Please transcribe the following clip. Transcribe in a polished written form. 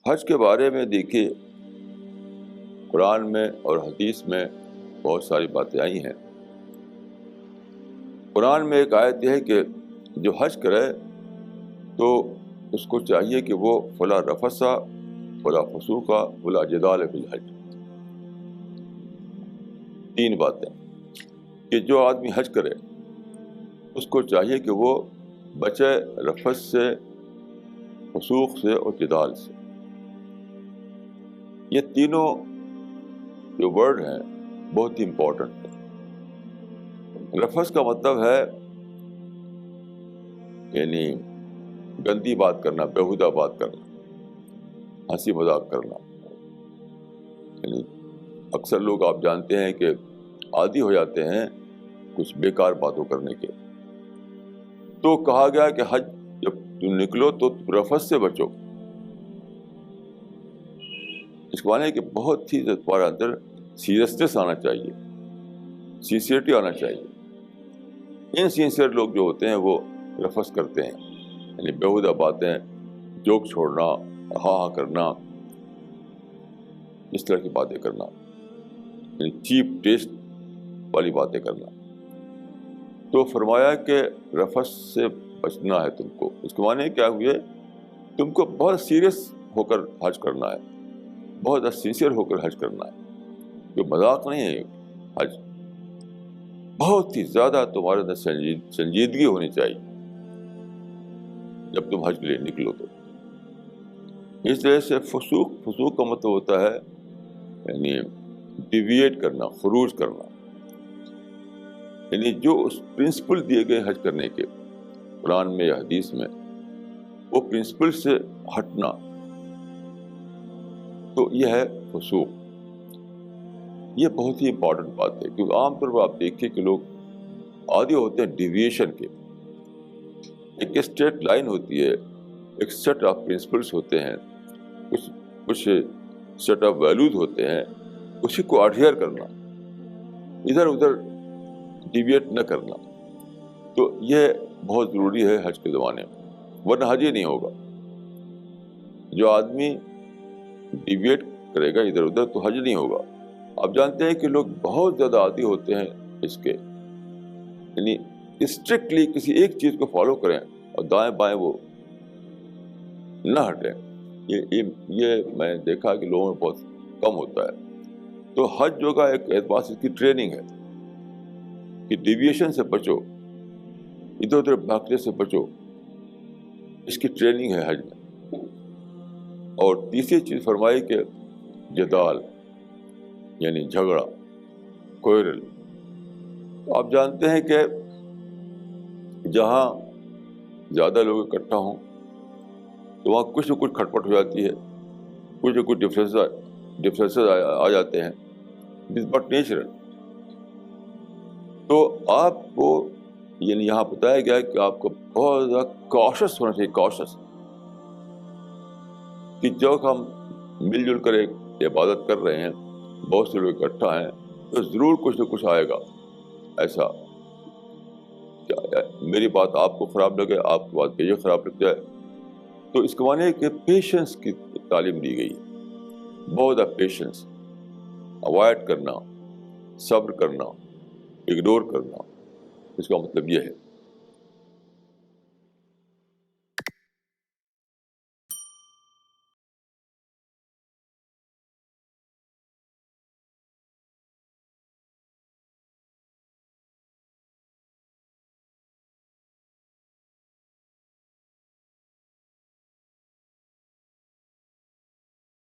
حج کے بارے میں دیکھیے قرآن میں اور حدیث میں بہت ساری باتیں آئی ہیں. قرآن میں ایک آیت یہ ہے کہ جو حج کرے تو اس کو چاہیے کہ وہ فلا رفثا ولا فسوقا ولا جدال فی الحج. 3 باتیں کہ جو آدمی حج کرے اس کو چاہیے کہ وہ بچے رفث سے، فسوق سے اور جدال سے. یہ تینوں جو ورڈ ہیں بہت ہی امپورٹنٹ ہیں. رفث کا مطلب ہے یعنی گندی بات کرنا، بیہودہ بات کرنا، ہنسی مذاق کرنا. یعنی اکثر لوگ آپ جانتے ہیں کہ عادی ہو جاتے ہیں کچھ بیکار باتوں کرنے کے. تو کہا گیا کہ حج جب تم نکلو تو رفث سے بچو. اس کو معنی ہے کہ بہت ہی تمہارے اندر سیریسنس آنا چاہیے، سینسیئرٹی آنا چاہیے. انسینسیئر لوگ جو ہوتے ہیں وہ رفث کرتے ہیں، یعنی بیہودہ باتیں، جوک چھوڑنا، ہاں ہاں کرنا، اس طرح کی باتیں کرنا، یعنی چیپ ٹیسٹ والی باتیں کرنا. تو فرمایا کہ رفث سے بچنا ہے تم کو. اس کے معنی کیا ہوئے؟ تم کو بہت سیریس ہو کر حج کرنا ہے، بہت سینسیئر ہو کر حج کرنا ہے. جو مذاق نہیں ہے حج. بہت ہی زیادہ تمہارے اندر سنجیدگی ہونی چاہیے جب تم حج کے لیے نکلو تو. اس طرح سے فسوق کا مطلب ہوتا ہے یعنی ڈیویٹ کرنا، خروج کرنا. یعنی جو اس پرنسپل دیے گئے حج کرنے کے قرآن میں یا حدیث میں، وہ پرنسپل سے ہٹنا، تو یہ ہے فسوق. یہ بہت ہی امپورٹنٹ بات ہے کیونکہ عام طور پر آپ دیکھیں کہ لوگ عادی ہوتے ہیں ڈیویشن کے. ایک اسٹریٹ لائن ہوتی ہے، ایک سیٹ آف پرنسپلس ہوتے ہیں، کچھ سیٹ آف ویلیوز ہوتے ہیں، اسی کو اڈہیئر کرنا، ادھر ادھر ڈیویٹ نہ کرنا. تو یہ بہت ضروری ہے حج کے زمانے میں، ورنہ حج ہی نہیں ہوگا. جو آدمی ڈیویٹ کرے گا ادھر ادھر تو حج نہیں ہوگا. آپ جانتے ہیں کہ لوگ بہت زیادہ عادی ہوتے ہیں اس کے، یعنی اسٹرکٹلی کسی ایک چیز کو فالو کریں اور دائیں بائیں وہ نہ ہٹیں. یہ میں نے دیکھا کہ لوگوں میں بہت کم ہوتا ہے. تو حج جو کا ایک اعتبار سے اس کی ٹریننگ ہے کہ ڈیویشن سے بچو، ادھر ادھر بھاگنے سے بچو. اس کی ٹریننگ ہے حج میں. اور تیسری چیز فرمائی کہ جدال یعنی جھگڑا، کوئرل. تو آپ جانتے ہیں کہ جہاں زیادہ لوگ اکٹھا ہوں تو وہاں کچھ نہ کچھ کھٹپٹ ہو جاتی ہے، کچھ نہ کچھ ڈفرینسز آ جاتے ہیں. It is but natural. تو آپ کو یعنی یہاں بتایا گیا کہ آپ کو بہت زیادہ کاشس ہونا چاہیے، کاشس، کہ جب ہم مل جل کر ایک عبادت کر رہے ہیں، بہت سے لوگ اکٹھا ہیں، تو ضرور کچھ نہ کچھ آئے گا ایسا کہ میری بات آپ کو خراب لگے، آپ کی بات مجھے خراب لگ جائے. تو اس کے معنی ہے کہ پیشنس کی تعلیم دی گئی. بہت زیادہ پیشنس، اوائڈ کرنا، صبر کرنا، اگنور کرنا. اس کا مطلب یہ ہے.